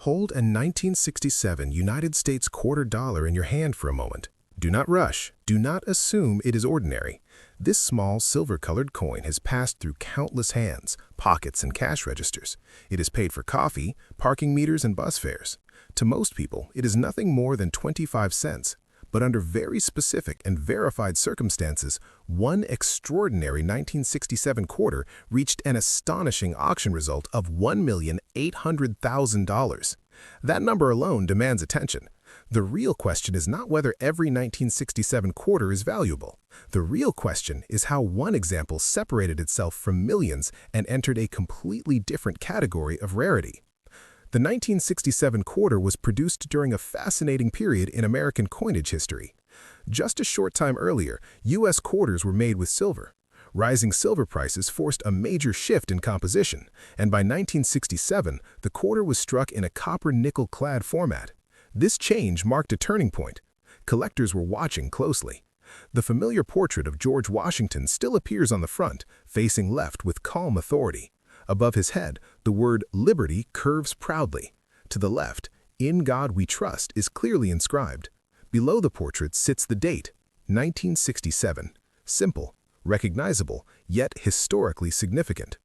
Hold a 1967 United States quarter dollar in your hand for a moment. Do not rush. Do not assume it is ordinary. This small silver-colored coin has passed through countless hands, pockets, and cash registers. It has paid for coffee, parking meters, and bus fares. To most people, it is nothing more than 25 cents. But under very specific and verified circumstances, one extraordinary 1967 quarter reached an astonishing auction result of $1,800,000. That number alone demands attention. The real question is not whether every 1967 quarter is valuable. The real question is how one example separated itself from millions and entered a completely different category of rarity. The 1967 quarter was produced during a fascinating period in American coinage history. Just a short time earlier, U.S. quarters were made with silver. Rising silver prices forced a major shift in composition, and by 1967, the quarter was struck in a copper-nickel-clad format. This change marked a turning point. Collectors were watching closely. The familiar portrait of George Washington still appears on the front, facing left with calm authority. Above his head, the word Liberty curves proudly. To the left, In God We Trust is clearly inscribed. Below the portrait sits the date, 1967. Simple, recognizable, yet historically significant.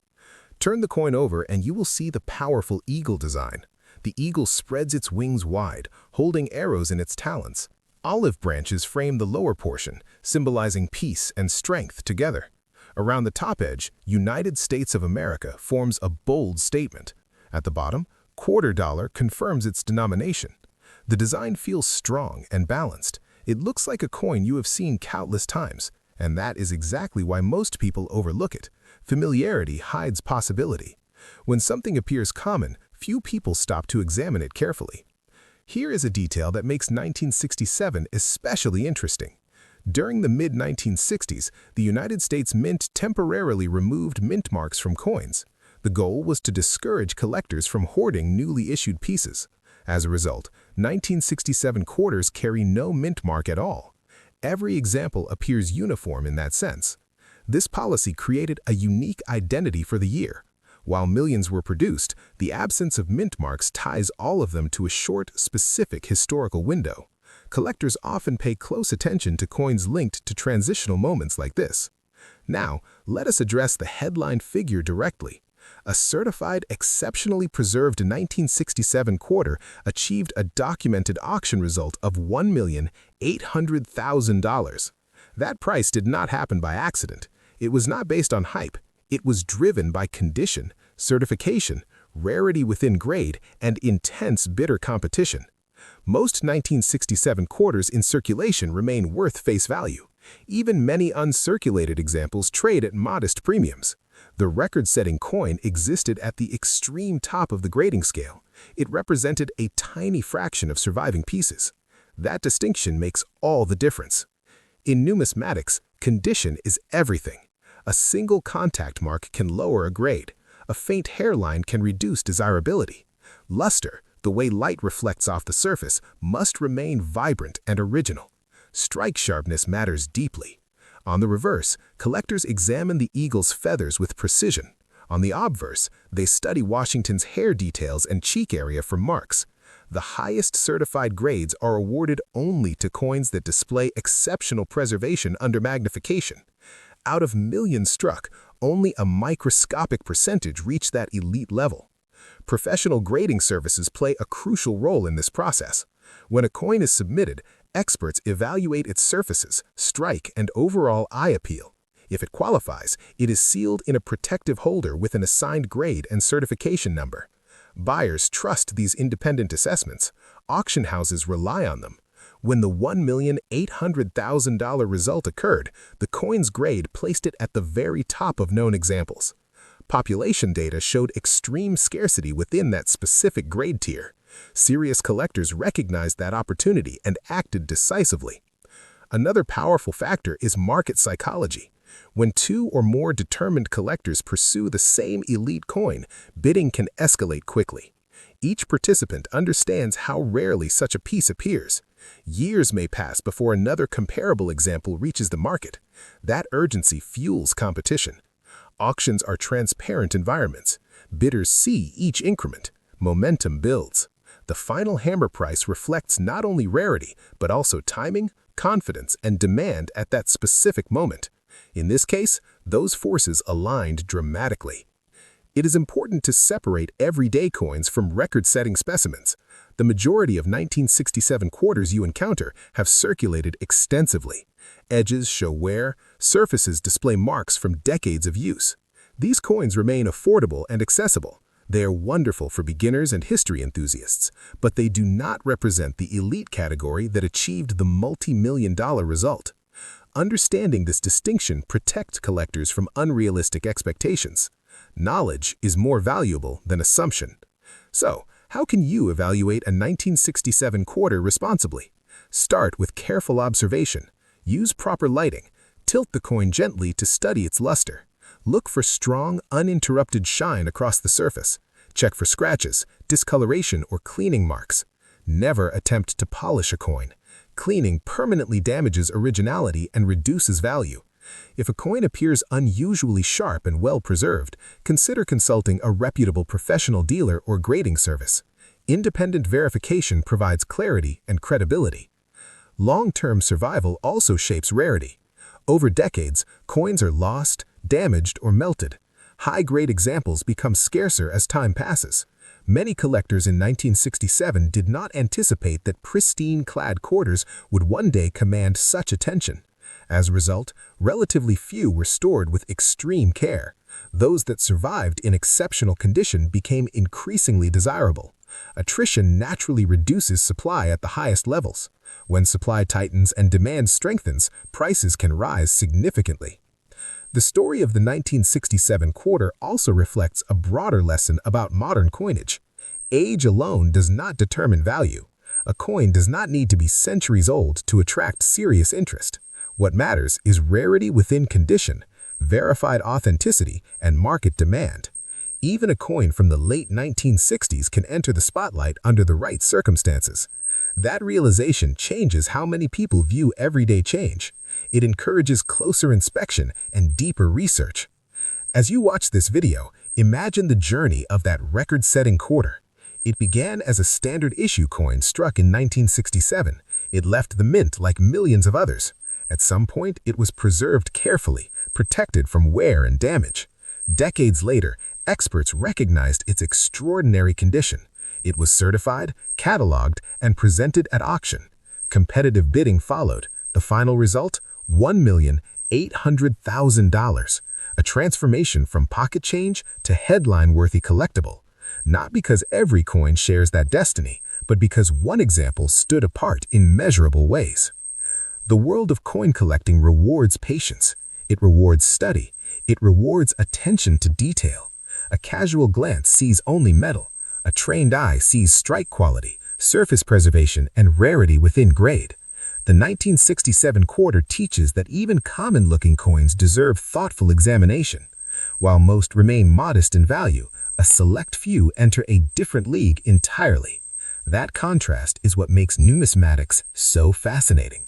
Turn the coin over and you will see the powerful eagle design. The eagle spreads its wings wide, holding arrows in its talons. Olive branches frame the lower portion, symbolizing peace and strength together. Around the top edge, United States of America forms a bold statement. At the bottom, quarter dollar confirms its denomination. The design feels strong and balanced. It looks like a coin you have seen countless times, and that is exactly why most people overlook it. Familiarity hides possibility. When something appears common, few people stop to examine it carefully. Here is a detail that makes 1967 especially interesting. During the mid-1960s, the United States Mint temporarily removed mint marks from coins. The goal was to discourage collectors from hoarding newly issued pieces. As a result, 1967 quarters carry no mint mark at all. Every example appears uniform in that sense. This policy created a unique identity for the year. While millions were produced, the absence of mint marks ties all of them to a short, specific historical window. Collectors often pay close attention to coins linked to transitional moments like this. Now, let us address the headline figure directly. A certified, exceptionally preserved 1967 quarter achieved a documented auction result of $1,800,000. That price did not happen by accident. It was not based on hype. It was driven by condition, certification, rarity within grade, and intense bidder competition. Most 1967 quarters in circulation remain worth face value. Even many uncirculated examples trade at modest premiums. The record-setting coin existed at the extreme top of the grading scale. It represented a tiny fraction of surviving pieces. That distinction makes all the difference. In numismatics, condition is everything. A single contact mark can lower a grade. A faint hairline can reduce desirability. Luster, the way light reflects off the surface, must remain vibrant and original. Strike sharpness matters deeply. On the reverse, collectors examine the eagle's feathers with precision. On the obverse, they study Washington's hair details and cheek area for marks. The highest certified grades are awarded only to coins that display exceptional preservation under magnification. Out of millions struck, only a microscopic percentage reach that elite level. Professional grading services play a crucial role in this process. When a coin is submitted, experts evaluate its surfaces, strike, and overall eye appeal. If it qualifies, it is sealed in a protective holder with an assigned grade and certification number. Buyers trust these independent assessments. Auction houses rely on them. When the $1,800,000 result occurred, the coin's grade placed it at the very top of known examples. Population data showed extreme scarcity within that specific grade tier. Serious collectors recognized that opportunity and acted decisively. Another powerful factor is market psychology. When two or more determined collectors pursue the same elite coin, bidding can escalate quickly. Each participant understands how rarely such a piece appears. Years may pass before another comparable example reaches the market. That urgency fuels competition. Auctions are transparent environments. Bidders see each increment. Momentum builds. The final hammer price reflects not only rarity, but also timing, confidence, and demand at that specific moment. In this case, those forces aligned dramatically. It is important to separate everyday coins from record-setting specimens. The majority of 1967 quarters you encounter have circulated extensively. Edges show wear, surfaces display marks from decades of use. These coins remain affordable and accessible. They are wonderful for beginners and history enthusiasts, but they do not represent the elite category that achieved the multi-million-dollar result. Understanding this distinction protects collectors from unrealistic expectations. Knowledge is more valuable than assumption. So, how can you evaluate a 1967 quarter responsibly? Start with careful observation. Use proper lighting. Tilt the coin gently to study its luster. Look for strong, uninterrupted shine across the surface. Check for scratches, discoloration, or cleaning marks. Never attempt to polish a coin. Cleaning permanently damages originality and reduces value. If a coin appears unusually sharp and well-preserved, consider consulting a reputable professional dealer or grading service. Independent verification provides clarity and credibility. Long-term survival also shapes rarity. Over decades, coins are lost, damaged, or melted. High-grade examples become scarcer as time passes. Many collectors in 1967 did not anticipate that pristine-clad quarters would one day command such attention. As a result, relatively few were stored with extreme care. Those that survived in exceptional condition became increasingly desirable. Attrition naturally reduces supply at the highest levels. When supply tightens and demand strengthens, prices can rise significantly. The story of the 1967 quarter also reflects a broader lesson about modern coinage. Age alone does not determine value. A coin does not need to be centuries old to attract serious interest. What matters is rarity within condition, verified authenticity, and market demand. Even a coin from the late 1960s can enter the spotlight under the right circumstances. That realization changes how many people view everyday change. It encourages closer inspection and deeper research. As you watch this video, imagine the journey of that record-setting quarter. It began as a standard issue coin struck in 1967. It left the mint like millions of others. At some point, it was preserved carefully, protected from wear and damage. Decades later, experts recognized its extraordinary condition. It was certified, cataloged, and presented at auction. Competitive bidding followed. The final result? $1,800,000. A transformation from pocket change to headline-worthy collectible. Not because every coin shares that destiny, but because one example stood apart in measurable ways. The world of coin collecting rewards patience. It rewards study. It rewards attention to detail. A casual glance sees only metal. A trained eye sees strike quality, surface preservation, and rarity within grade. The 1967 quarter teaches that even common-looking coins deserve thoughtful examination. While most remain modest in value, a select few enter a different league entirely. That contrast is what makes numismatics so fascinating.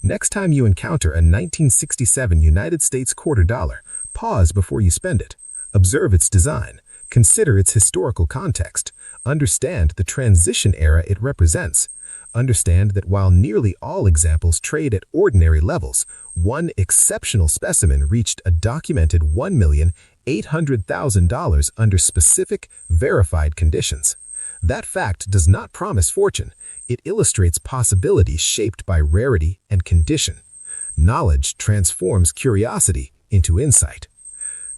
Next time you encounter a 1967 United States quarter dollar, pause before you spend it. Observe its design. Consider its historical context. Understand the transition era it represents. Understand that while nearly all examples trade at ordinary levels, one exceptional specimen reached a documented $1,800,000 under specific, verified conditions. That fact does not promise fortune. It illustrates possibilities shaped by rarity and condition. Knowledge transforms curiosity into insight.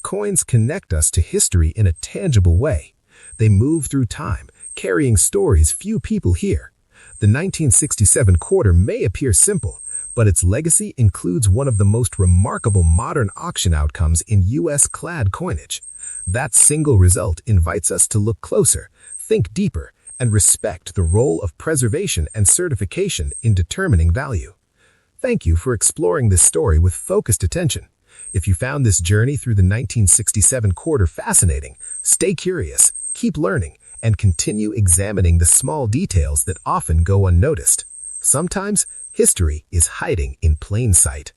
Coins connect us to history in a tangible way. They move through time, carrying stories few people hear. The 1967 quarter may appear simple, but its legacy includes one of the most remarkable modern auction outcomes in U.S. clad coinage. That single result invites us to look closer, think deeper, and respect the role of preservation and certification in determining value. Thank you for exploring this story with focused attention. If you found this journey through the 1967 quarter fascinating, stay curious, keep learning, and continue examining the small details that often go unnoticed. Sometimes, history is hiding in plain sight.